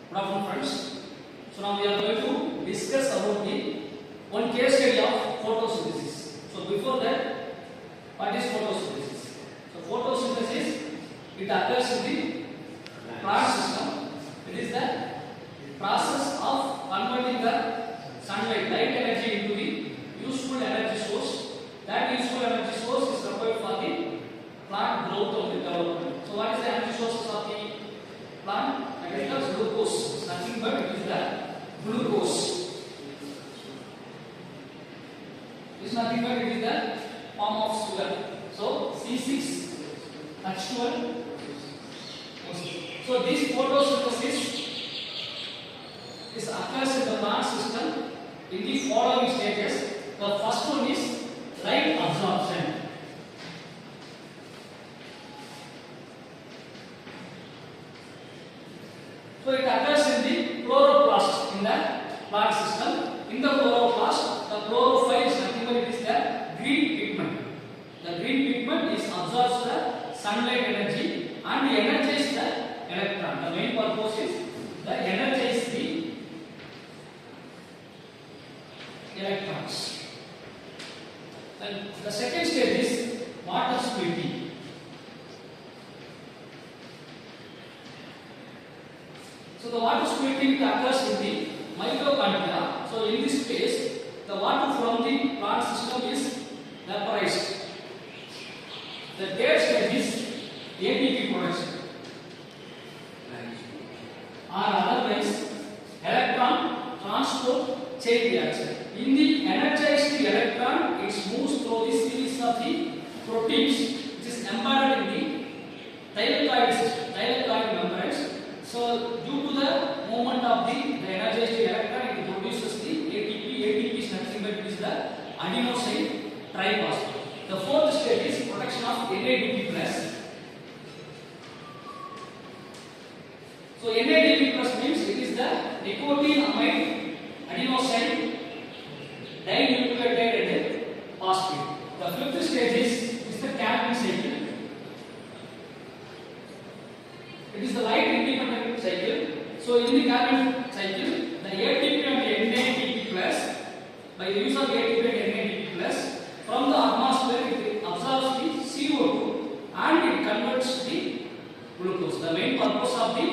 Good afternoon, friends. So now we are going to discuss about the one case study of photosynthesis. So before that, what is photosynthesis? So photosynthesis, it occurs in the plant system. It is the process of converting the sunlight, light energy into the useful energy source. That useful energy source is required for the plant growth or development. So what is the energy sources of the plant? That is the glucose. It's nothing but it is the glucose. It's nothing but it is the form of sugar. So C6H12. So this photosynthesis is occurs in the plant system in the following stages. The first one is light absorption. So it occurs in the chloroplast in the plant system. In the chloroplast, the chlorophyll is nothing but it is the green pigment. The green pigment is absorbs the sunlight energy and energizes the electron. The main purpose is to energize the electrons. And the second stage is water splitting. So the water splitting occurs in the mitochondria. So in this case, the water from the plant system is vaporized. The third stage is ATP production, or otherwise electron transport chain reaction. In the energized electron, it moves through the series of the proteins which is embedded in the thylakoid membranes. So due to the movement of the energized electron, it produces the ATP. ATP is nothing but it is the adenosine triphosphate. The fourth stage is production of NADP plus. So NADP plus means it is the nicotinamide adenosine dinucleotide phosphate. The fifth stage is the Calvin cycle. It is the light independent cycle. So in the Calvin cycle, the ATP and NADP plus, by the use of ATP and NADP plus, from the atmosphere it absorbs the CO2 and it converts the glucose. The main purpose of the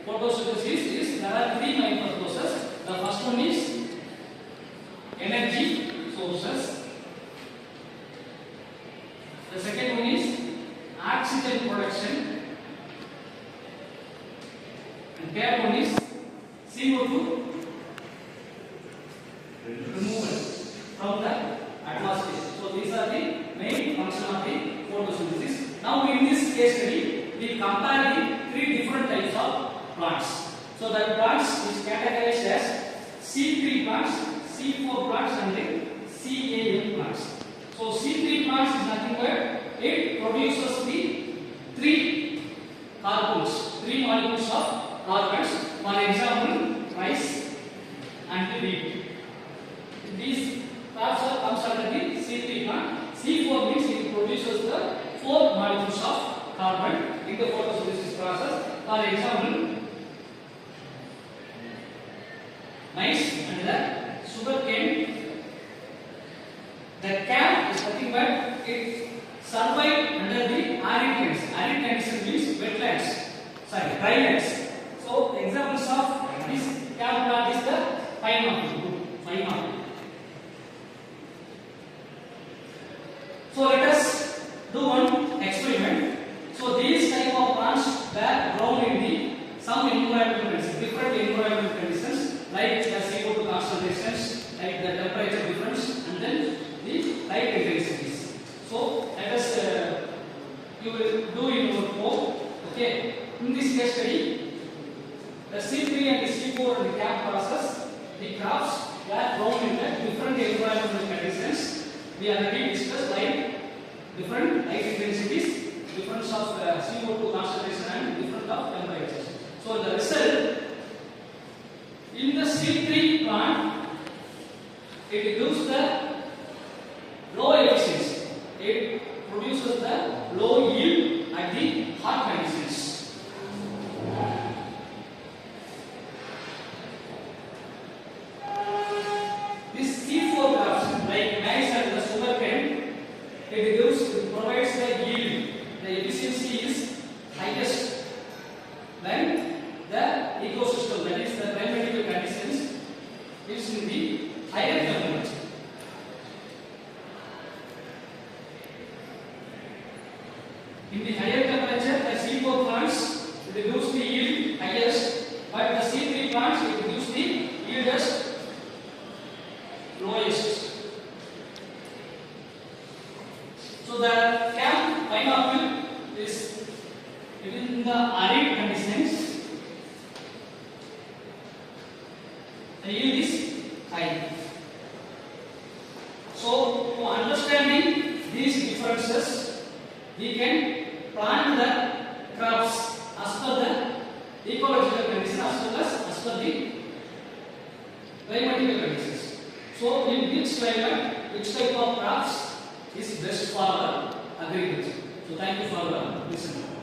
photosynthesis is there are three main purposes. The first one is energy sources. The second one is oxygen production. And third one is CO2 removal from the atmosphere. So these are the main function of the photosynthesis. Now in this case study, we compare the three different types of plants. So the plants is categorized as C3 plants, C4 plants and then CAM plants. So C3 plants is nothing but it produces the three molecules of carbons. For example, rice and wheat. These plants comes under the C3 plant. C4 means it produces the four molecules of carbon in the photosynthesis process. For example, maize and the sugar cane. The cane is nothing but it survives under the arid conditions. Arid conditions means wetlands. Drylands. So examples of this cane plant is the pine. So let us do one experiment. So these type of plants were grown in the some environmental conditions, different environmental conditions, like the CO2 concentrations, like the temperature difference, and then the light intensities. So let us you will do in your home. Okay. In this case study, the C3 and the C4 and the CAP process, the crops were grown in the different environmental conditions. We already discussed like different light intensities, difference of CO2 concentration and different of temperatures. So the result in the C3 plant, it gives the low efficiency. It produces the low yield at the hot conditions. that is the climatical conditions is in the higher temperature. In the higher temperature, the C4 plants reduce the yield highest, but the C3 plants reduce the yield as lowest. So the camp pineapple is within the arid conditions. The yield is high. So to understanding these differences, we can plant the crops as per the ecological condition as per the climatical conditions. So in which climate, which type of crops is best for agriculture. So thank you for listening.